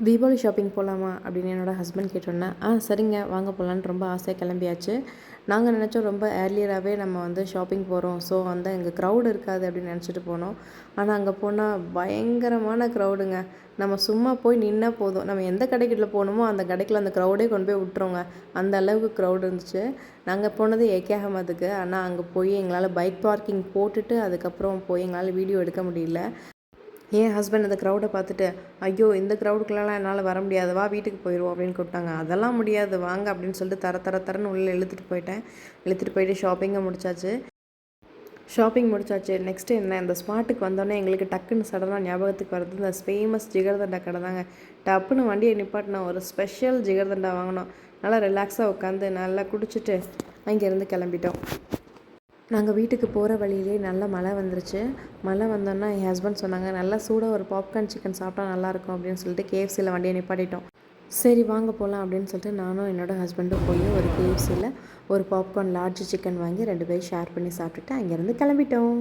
Deepavali shopping போகலாமா அப்படின்னு என்னோடய ஹஸ்பண்ட் கேட்டோன்னே சரிங்க வாங்க போகலான்னு ரொம்ப ஆசையாக கிளம்பியாச்சு. நாங்கள் நினச்சோம் ரொம்ப ஏர்லியராகவே நம்ம வந்து ஷாப்பிங் போகிறோம், ஸோ வந்து அங்கே க்ரௌட் இருக்காது அப்படின்னு நினச்சிட்டு போனோம். ஆனால் அங்கே போனால் பயங்கரமான க்ரௌடுங்க. நம்ம சும்மா போய் நின்னா போதும், நம்ம எந்த கடைக்குள்ள போகணுமோ அந்த கடைக்குள்ள அந்த க்ரௌடே கொண்டு போய் விட்டுருங்க. அந்த அளவுக்கு க்ரௌட் இருந்துச்சு. நாங்கள் போனது ஏகே அகமதுக்கு. ஆனால் அங்கே போய் எங்களால் பைக் பார்க்கிங் போட்டுட்டு அதுக்கப்புறம் போய் எங்களால் வீடியோ எடுக்க முடியல. என் ஹஸ்பண்ட் அந்த க்ரௌடை பார்த்துட்டு, ஐயோ இந்த க்ரௌடுக்குள்ளலாம் என்னால் வர முடியாது, வா வீட்டுக்கு போயிடுவோம் அப்படின்னு கூப்பிட்டாங்க. அதெல்லாம் முடியாது வாங்க அப்படின்னு சொல்லிட்டு தரன்னு உள்ளே இழுத்துட்டு போயிட்டேன். இழுத்துட்டு போயிட்டு ஷாப்பிங் முடிச்சாச்சு. நெக்ஸ்ட்டு என்ன, இந்த ஸ்பாட்டுக்கு வந்தோடனே எங்களுக்கு டக்குன்னு சடனாக ஞாபகத்துக்கு வருது இந்த ஃபேமஸ் ஜிகர்தண்டா கடை தாங்க. டப்புன்னு வண்டியை நிப்பாட்டினோம், ஒரு ஸ்பெஷல் ஜிகர்தண்டா வாங்கினோம். நல்லா ரிலாக்ஸாக உட்காந்து நல்லா குடிச்சிட்டு அங்கேருந்து கிளம்பிட்டோம். நாங்கள் வீட்டுக்கு போகிற வழியிலே நல்லா மழை வந்துருச்சு. மழை வந்தோன்னா என் ஹஸ்பண்ட் சொன்னாங்க, நல்லா சூடாக ஒரு பாப்கார்ன் சிக்கன் சாப்பிட்டா நல்லாயிருக்கும் அப்படின்னு சொல்லிட்டு கேஎஃப்சியில் வண்டியை நிப்பாட்டிட்டோம். சரி வாங்க போகலாம் அப்படின்னு சொல்லிட்டு நானும் என்னோடய ஹஸ்பண்டும் போய் ஒரு கேஎஃப்சியில் ஒரு பாப்கார்ன் லார்ஜ் சிக்கன் வாங்கி 2 பேரும் ஷேர் பண்ணி சாப்பிட்டுட்டு அங்கேருந்து கிளம்பிட்டோம்.